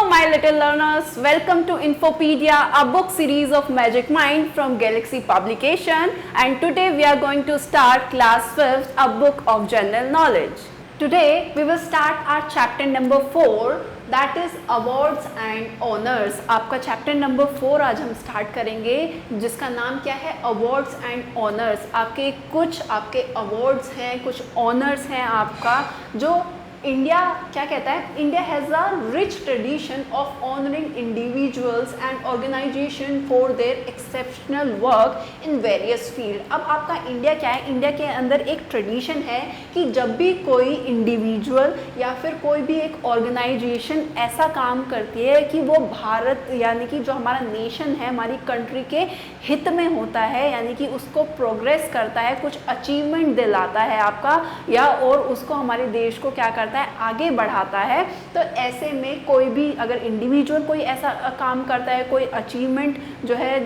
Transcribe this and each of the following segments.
my little learners, welcome to Infopedia, a book series of Magic Mind from Galaxy Publication, and today we are going to start class 5th, a book of general knowledge. Today we will start our chapter number 4, that is awards and honors. आपका chapter number 4 आज हम start करेंगे जिसका नाम क्या है, awards and honours. आपके awards हैं, कुछ ऑनर्स हैं आपका, जो इंडिया क्या कहता है, India has a rich tradition of honouring individuals and organisation for their exceptional work in various field. अब आपका इंडिया क्या है, इंडिया के अंदर एक ट्रेडिशन है कि जब भी कोई इंडिविजुअल या फिर कोई भी एक ऑर्गेनाइजेशन ऐसा काम करती है कि वो भारत यानी कि जो हमारा नेशन है, हमारी कंट्री के हित में होता है, यानी कि उसको प्रोग्रेस करता है, कुछ अचीवमेंट दिलाता है आपका, या और उसको हमारे देश को क्या करता है, आगे बढ़ाता है। तो ऐसे में कोई भी अगर इंडिविजुअल कोई ऐसा काम करता है, कोई अचीवमेंट जो है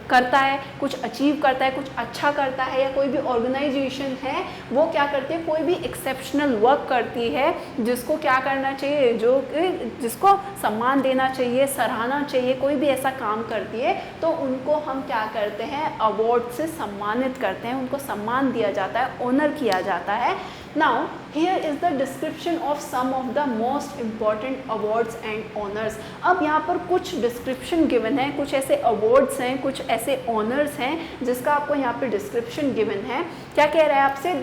करता है, कुछ अचीव करता है, कुछ अच्छा करता है, या कोई भी ऑर्गेनाइजेशन है वो क्या करती है, कोई भी एक्सेप्शनल वर्क करती है, जिसको क्या करना चाहिए, जिसको सम्मान देना चाहिए, सराहना चाहिए, कोई भी ऐसा काम करती है तो उनको हम क्या करते हैं, अवार्ड से सम्मानित करते हैं, उनको सम्मान दिया जाता है, ऑनर किया जाता है। Now here is the description of some of the most important awards and honors. अब यहाँ पर कुछ description given है, कुछ ऐसे awards हैं, कुछ ऐसे honors हैं जिसका आपको यहाँ पे description given है। क्या कह रहा है आपसे,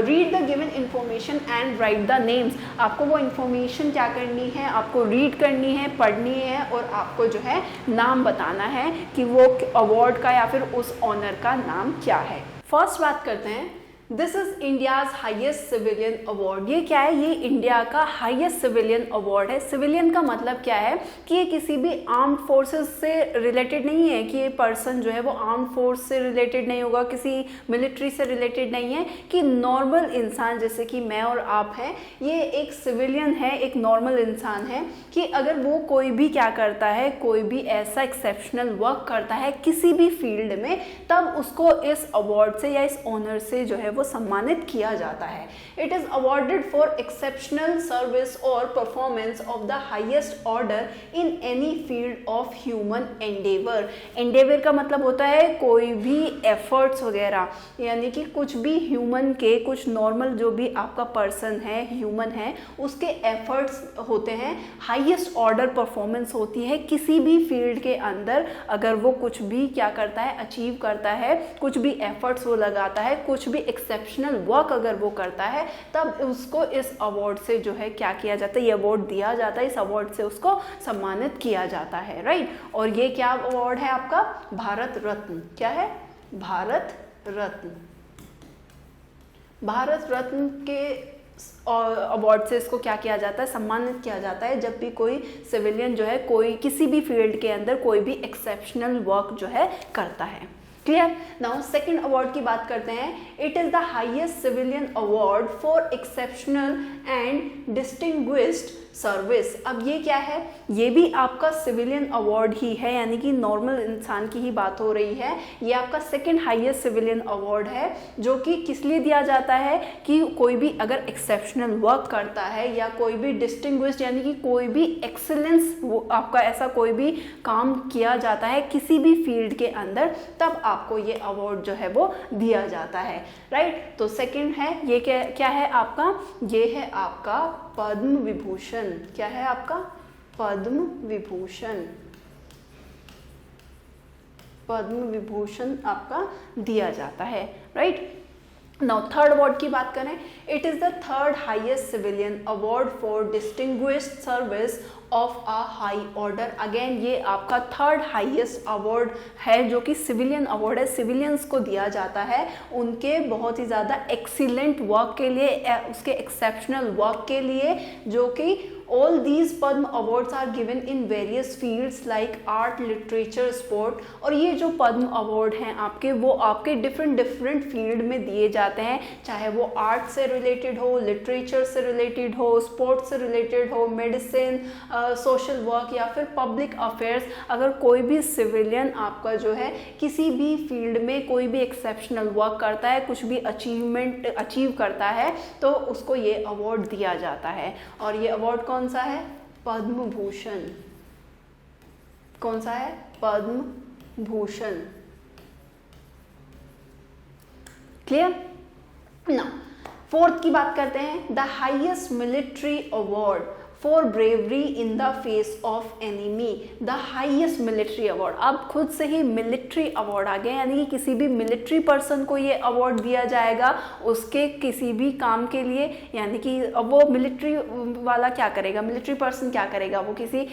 read the given information and write the names। आपको वो information क्या करनी है, आपको read करनी है, पढ़नी है, और आपको जो है नाम बताना है कि वो award का या फिर उस honor का नाम क्या है। फर्स्ट बात करते हैं, this is India's highest civilian award. ये क्या है, ये इंडिया का हाइएस्ट सिविलियन अवार्ड है। सिविलियन का मतलब क्या है कि ये किसी भी आर्म्ड फोर्सेस से रिलेटेड नहीं है, कि ये पर्सन जो है वो आर्म्ड फोर्स से रिलेटेड नहीं होगा, किसी मिलिट्री से रिलेटेड नहीं है, कि नॉर्मल इंसान जैसे कि मैं और आप हैं, ये एक सिविलियन है, एक नॉर्मल इंसान है, कि अगर वो कोई भी क्या करता है, कोई भी ऐसा एक्सेप्शनल वर्क करता है किसी भी फील्ड में, तब उसको इस अवार्ड से या इस ऑनर से जो है वो सम्मानित किया जाता है। It is awarded for exceptional service और performance of the highest order in any field of human endeavour. Endeavour का मतलब होता है कोई भी एफर्ट्स वगैरह, यानी कि कुछ भी ह्यूमन के, कुछ नॉर्मल जो भी आपका पर्सन है, ह्यूमन है, उसके एफर्ट्स होते हैं, हाईएस्ट ऑर्डर परफॉर्मेंस होती है किसी भी फील्ड के अंदर। अगर वो कुछ भी क्या करता है, अचीव करता है, कुछ भी एफर्ट्स वो लगाता है, कुछ भी एक्सेप्शनल वर्क अगर वो करता है, तब उसको इस अवार्ड से जो है क्या किया जाता है, ये अवार्ड दिया जाता है, इस अवार्ड से उसको सम्मानित किया जाता है, राइट। और ये क्या अवार्ड है आपका, भारत रत्न। क्या है, भारत रत्न। भारत रत्न के अवार्ड से इसको क्या किया जाता है, सम्मानित किया जाता है जब भी कोई सिविलियन जो है कोई किसी भी फील्ड के अंदर कोई भी एक्सेप्शनल वर्क जो है करता है। क्लियर। नाउ सेकंड अवार्ड की बात करते हैं। It is the highest civilian award for exceptional and distinguished service. अब ये क्या है, ये भी आपका सिविलियन अवार्ड ही है, यानी कि नॉर्मल इंसान की ही बात हो रही है। ये आपका सेकंड हाईएस्ट सिविलियन अवार्ड है, जो कि किस लिए दिया जाता है कि कोई भी अगर एक्सेप्शनल वर्क करता है या कोई भी डिस्टिंग्विश्ड यानी कि कोई भी एक्सीलेंस आपका ऐसा कोई भी काम किया जाता है किसी भी फील्ड के अंदर, तब आपको ये अवार्ड जो है वो दिया जाता है, राइट। तो सेकंड है, ये क्या है आपका, ये है आपका पद्म विभूषण। क्या है आपका, पद्म विभूषण। पद्म विभूषण आपका दिया जाता है, राइट। नाउ थर्ड अवार्ड की बात करें। It is the third highest civilian award for distinguished service of a high order. Again ये आपका थर्ड हाईएस्ट अवार्ड है जो कि सिविलियन अवार्ड है, सिविलियंस को दिया जाता है उनके बहुत ही ज़्यादा एक्सीलेंट वर्क के लिए, उसके एक्सेप्शनल वर्क के लिए, जो कि all these Padma awards are given in various fields like art, literature, sport. और ये जो पद्म अवार्ड हैं आपके, वो आपके डिफरेंट फील्ड में दिए जाते हैं, चाहे वो आर्ट से रिलेटेड हो, लिटरेचर से रिलेटेड हो, स्पोर्ट्स से रिलेटेड हो, मेडिसिन, सोशल वर्क या फिर पब्लिक अफेयर्स। अगर कोई भी सिविलियन आपका जो है किसी भी फील्ड में कोई भी एक्सेप्शनल वर्क करता है, कुछ भी अचीव करता है, तो उसको ये अवार्ड दिया जाता है। और ये अवार्ड कौन सा है, पद्म भूषण, कौन सा है? पद्म भूषण। क्लियर? ना फोर्थ की बात करते हैं, the highest military award for bravery in the face of enemy, the highest military award. अब खुद से ही मिलिट्री अवार्ड आ गया, यानी कि किसी भी मिलिट्री पर्सन को ये अवार्ड दिया जाएगा उसके किसी भी काम के लिए, यानी कि अब वो मिलिट्री वाला क्या करेगा, मिलिट्री पर्सन क्या करेगा, वो किसी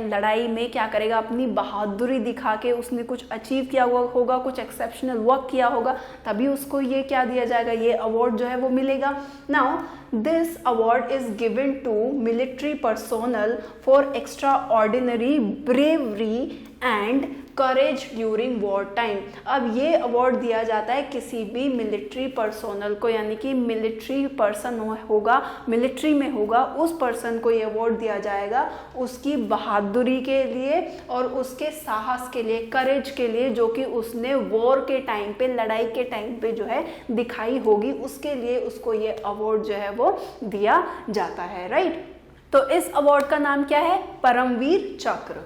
लड़ाई में क्या करेगा, अपनी बहादुरी दिखा के उसने कुछ अचीव किया होगा, कुछ एक्सेप्शनल वर्क किया होगा, तभी उसको ये क्या दिया जाएगा, ये अवार्ड जो है वो मिलेगा। Now this award is given to military personnel for extraordinary bravery and courage during war time। अब ये अवार्ड दिया जाता है किसी भी मिलिट्री पर्सोनल को, यानी कि मिलिट्री पर्सन होगा, मिलिट्री में होगा, उस पर्सन को ये अवार्ड दिया जाएगा उसकी बहादुरी के लिए और उसके साहस के लिए, करेज के लिए, जो कि उसने वॉर के टाइम पे, लड़ाई के टाइम पे जो है दिखाई होगी, उसके लिए उसको ये अवार्ड जो है वो दिया जाता है। राइट, तो इस अवार्ड का नाम क्या है? परमवीर चक्र,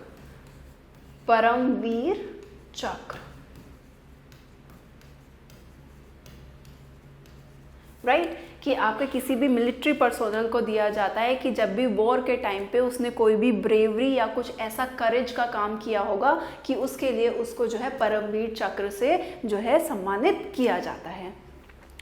परमवीर चक्र। राइट, कि आपके किसी भी मिलिट्री पर्सोनल को दिया जाता है कि जब भी वॉर के टाइम पे उसने कोई भी ब्रेवरी या कुछ ऐसा करेज का काम किया होगा कि उसके लिए उसको जो है परमवीर चक्र से जो है सम्मानित किया जाता है।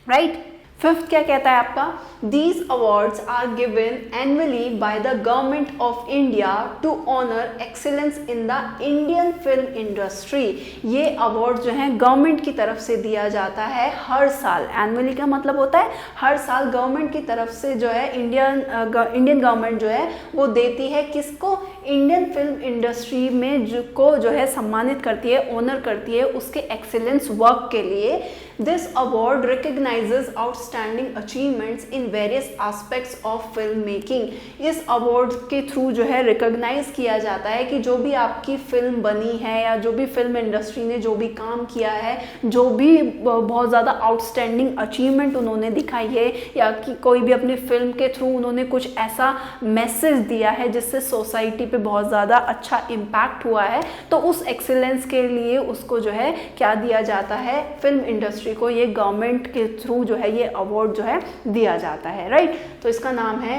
राइट, फिफ्थ क्या कहता है आपका? These awards are given annually by the government of India to honour excellence in the Indian film industry. ये अवार्ड जो है गवर्नमेंट की तरफ से दिया जाता है हर साल। एनुअली का मतलब होता है हर साल गवर्नमेंट की तरफ से जो है इंडियन गवर्नमेंट जो है वो देती है किसको? इंडियन फिल्म इंडस्ट्री में को जो है सम्मानित करती है, ऑनर करती है उसके एक्सीलेंस वर्क के लिए। This award recognizes outstanding achievements in various aspects of film making। इस अवार्ड के थ्रू जो है रिकॉग्नाइज किया जाता है कि जो भी आपकी फिल्म बनी है या जो भी फिल्म इंडस्ट्री ने जो भी काम किया है, जो भी बहुत ज़्यादा आउटस्टैंडिंग अचीवमेंट उन्होंने दिखाई है, या कि कोई भी अपनी फिल्म के थ्रू उन्होंने कुछ ऐसा मैसेज दिया है जिससे सोसाइटी पे बहुत ज़्यादा अच्छा इम्पैक्ट हुआ है, तो उस एक्सीलेंस के लिए उसको जो है क्या दिया जाता है? फिल्म इंडस्ट्री को ये गवर्नमेंट के थ्रू जो है ये अवार्ड जो है दिया जाता है। राइट, तो इसका नाम है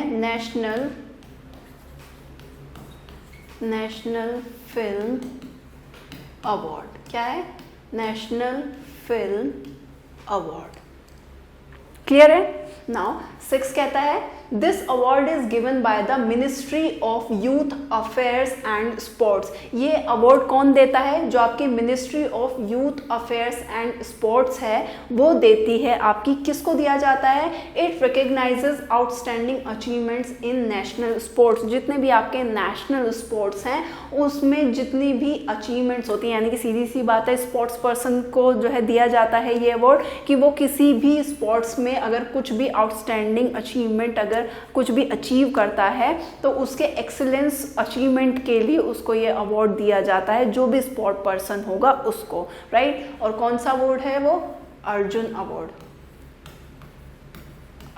नेशनल फिल्म अवार्ड। क्या है? National film award. क्लियर है? नाउ 6 कहता है this award is given by the ministry of youth affairs and sports. ये अवार्ड कौन देता है? जो आपकी ministry of youth affairs and sports है वो देती है। आपकी किसको दिया जाता है? It recognises outstanding achievements in national sports. जितने भी आपके नेशनल स्पोर्ट्स हैं उसमें जितनी भी अचीवमेंट्स होती हैं, यानी कि सीधी सी बात है स्पोर्ट्स पर्सन को जो है दिया जाता है ये अवार्ड कि वो किसी भी स्पोर्ट्स में अगर कुछ भी आउटस्टैंडिंग अचीवमेंट अगर कुछ भी अचीव करता है तो उसके एक्सीलेंस अचीवमेंट के लिए उसको ये अवार्ड दिया जाता है, जो भी स्पोर्ट पर्सन होगा उसको। राइट, और कौन सा अवार्ड है वो? Arjun award,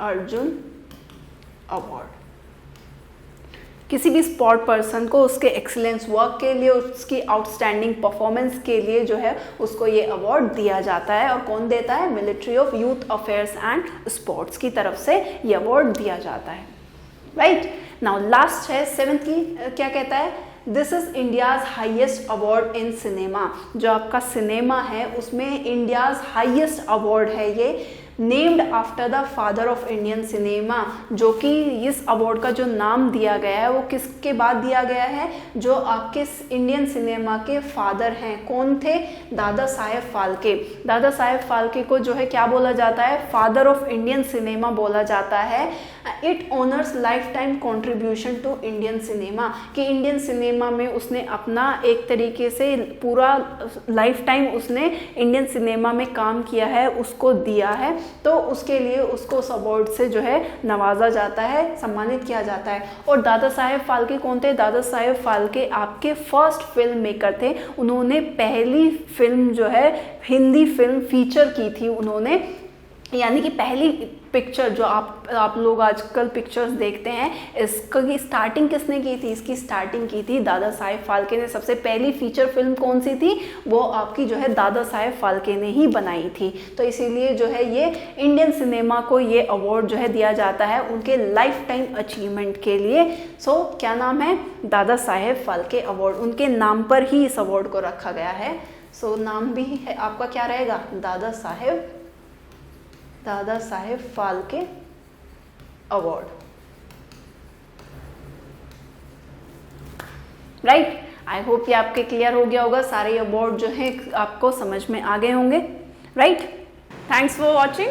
Arjun award. किसी भी स्पोर्ट पर्सन को उसके एक्सीलेंस वर्क के लिए, उसकी आउटस्टैंडिंग परफॉर्मेंस के लिए जो है उसको ये अवार्ड दिया जाता है। और कौन देता है? Military of youth affairs and sports की तरफ से ये अवार्ड दिया जाता है। राइट, नाउ लास्ट है 7th की, क्या कहता है? This is India's highest award in cinema. जो आपका सिनेमा है उसमें इंडियाज हाइएस्ट अवार्ड है ये, named after the father of Indian cinema. जो कि इस अवार्ड का जो नाम दिया गया है वो किसके बाद दिया गया है? जो आपके इंडियन सिनेमा के फादर हैं। कौन थे? दादा साहेब फाल्के। दादा साहेब फाल्के को जो है क्या बोला जाता है? फादर ऑफ इंडियन सिनेमा बोला जाता है। It honours lifetime contribution to Indian cinema, कि इंडियन सिनेमा में उसने अपना एक तरीके से पूरा लाइफ टाइम उसने इंडियन सिनेमा में काम किया है, उसको दिया है, तो उसके लिए उसको उस अवार्ड से जो है नवाजा जाता है, सम्मानित किया जाता है। और दादा साहेब फाल्के कौन थे? दादा साहेब फाल्के आपके फर्स्ट फिल्म मेकर थे। उन्होंने पहली फिल्म जो है हिंदी फिल्म फीचर की थी उन्होंने, यानी कि पहली पिक्चर जो आप लोग आजकल पिक्चर्स देखते हैं, इसकी स्टार्टिंग किसने की थी? इसकी स्टार्टिंग की थी दादा साहेब फाल्के ने। सबसे पहली फीचर फिल्म कौन सी थी? वो आपकी जो है दादा साहेब फाल्के ने ही बनाई थी। तो इसीलिए जो है ये इंडियन सिनेमा को ये अवार्ड जो है दिया जाता है उनके लाइफ टाइम अचीवमेंट के लिए। सो क्या नाम है? दादा साहेब फाल्के अवार्ड। उनके नाम पर ही इस अवार्ड को रखा गया है। सो नाम भी है आपका क्या रहेगा? Dada Saheb Phalke award, right. I hope ये आपके क्लियर हो गया होगा, सारे अवार्ड जो है आपको समझ में आ गए होंगे, राइट। Thanks for watching.